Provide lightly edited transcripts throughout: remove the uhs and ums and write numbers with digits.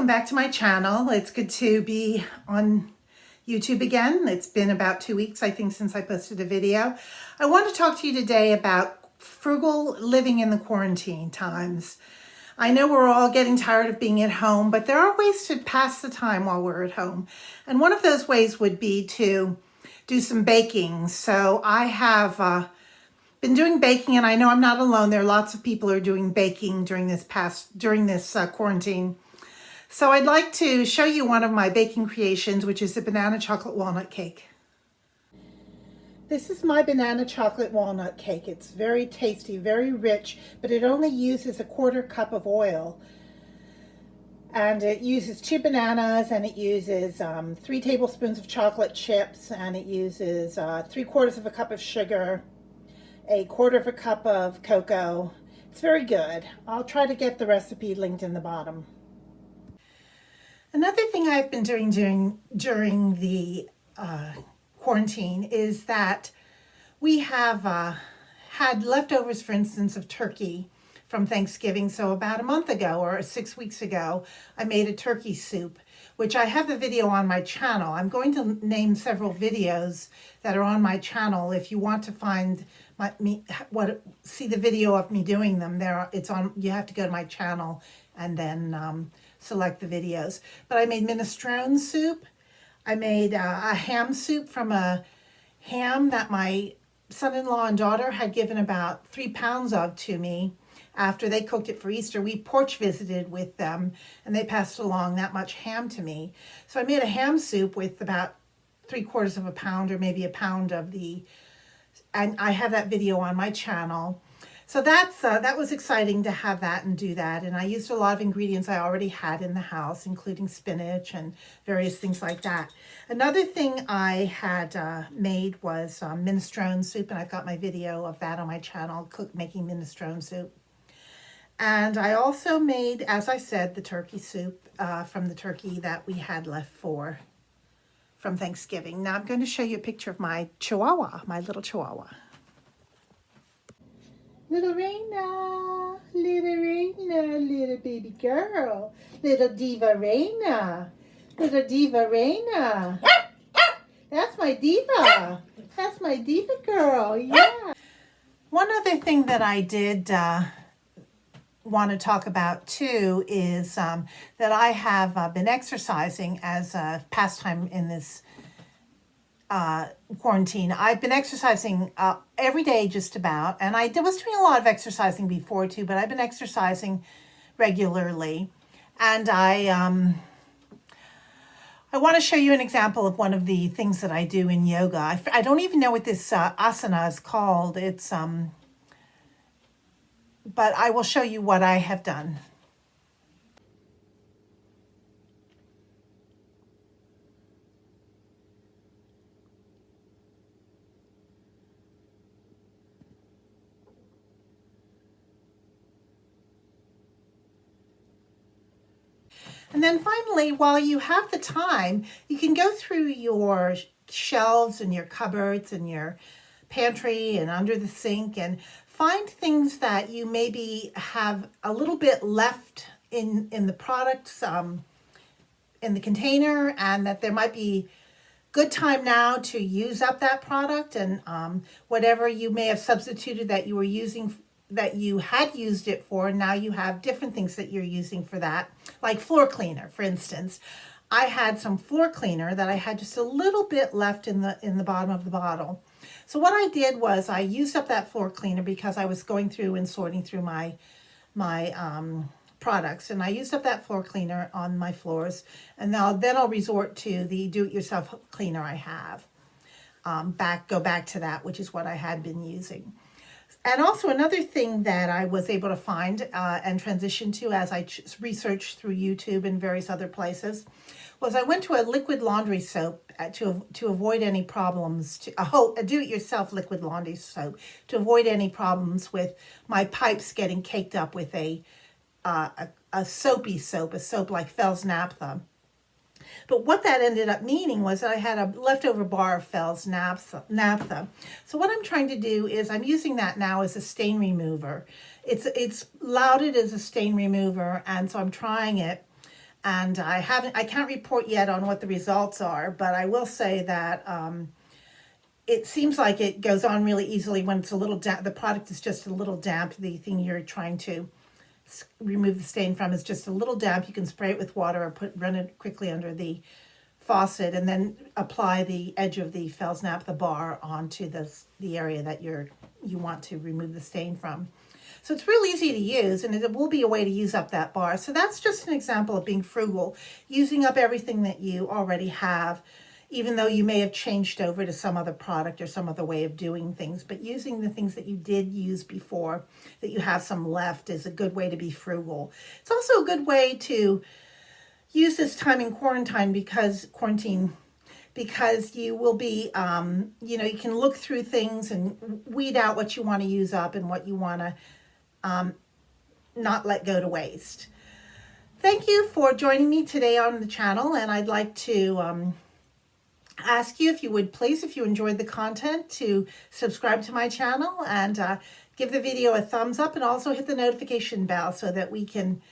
welcome back to my channel. It's good to be on YouTube again. It's been about 2 weeks, I think, since I posted a video. I want to talk to you today about frugal living in the quarantine times. I know we're all getting tired of being at home, but there are ways to pass the time while we're at home. And one of those ways would be to do some baking. So I have been doing baking, and I know I'm not alone. There are lots of people who are doing baking during this quarantine. So I'd like to show you one of my baking creations, which is a banana chocolate walnut cake. This is my banana chocolate walnut cake. It's very tasty, very rich, but it only uses a 1/4 cup of oil. And it uses 2 bananas, and it uses 3 tablespoons of chocolate chips, and it uses 3/4 of a cup of sugar, a 1/4 cup of cocoa. It's very good. I'll try to get the recipe linked in the bottom. Another thing I've been doing during the quarantine is that we have had leftovers, for instance, of turkey from Thanksgiving. So about a month ago or 6 weeks ago, I made a turkey soup, which I have the video on my channel. I'm going to name several videos that are on my channel. If you want to find see the video of me doing them, it's on. You have to go to my channel and then select the videos. But I made minestrone soup. I made a ham soup from a ham that my son-in-law and daughter had given about 3 pounds of to me after they cooked it for Easter. We porch visited with them, and they passed along that much ham to me. So I made a ham soup with about 3/4 of a pound or maybe a pound of and I have that video on my channel. So that was exciting to have that and do that. And I used a lot of ingredients I already had in the house, including spinach and various things like that. Another thing I had made was minestrone soup, and I've got my video of that on my channel, making minestrone soup. And I also made, as I said, the turkey soup from the turkey that we had left from Thanksgiving. Now I'm going to show you a picture of my chihuahua, my little chihuahua. Little Raina, little baby girl, little Diva Raina, That's my Diva. That's my Diva girl, yeah. One other thing that I did want to talk about too is that I have been exercising as a pastime in this quarantine. I've been exercising every day just about, and I was doing a lot of exercising before too, but I've been exercising regularly. And I want to show you an example of one of the things that I do in yoga. I don't even know what this asana is called. It's but I will show you what I have done. And then finally, while you have the time, you can go through your shelves and your cupboards and your pantry and under the sink and find things that you maybe have a little bit left in the products, in the container, and that there might be good time now to use up that product, and whatever you may have substituted that you were using, that you had used it for, now you have different things that you're using for that, like floor cleaner, for instance. I had some floor cleaner that I had just a little bit left in the bottom of the bottle. So what I did was I used up that floor cleaner because I was going through and sorting through my products, and I used up that floor cleaner on my floors, and then I'll resort to the do-it-yourself cleaner I have. Go back to that, which is what I had been using. And also another thing that I was able to find and transition to as I researched through YouTube and various other places was I went to a liquid laundry soap to avoid any problems, a do-it-yourself liquid laundry soap to avoid any problems with my pipes getting caked up with a soapy soap, a soap like Fell's Naphtha. But what that ended up meaning was that I had a leftover bar of Fell's Naphtha. So what I'm trying to do is I'm using that now as a stain remover. It's lauded as a stain remover, and so I'm trying it. And I can't report yet on what the results are, but I will say that it seems like it goes on really easily when it's a little damp. The product is just a little damp. The thing you're trying to remove the stain from is just a little damp. You can spray it with water or run it quickly under the faucet, and then apply the edge of the Felsnap, the bar, onto the area that you want to remove the stain from. So it's real easy to use, and it will be a way to use up that bar. So that's just an example of being frugal, using up everything that you already have, even though you may have changed over to some other product or some other way of doing things. But using the things that you did use before, that you have some left, is a good way to be frugal. It's also a good way to use this time in quarantine because you will be, you can look through things and weed out what you want to use up and what you want to not let go to waste. Thank you for joining me today on the channel, and I'd like to ask you, if you would please, if you enjoyed the content, to subscribe to my channel and give the video a thumbs up, and also hit the notification bell so that we can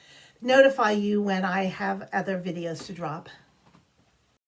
notify you when I have other videos to drop.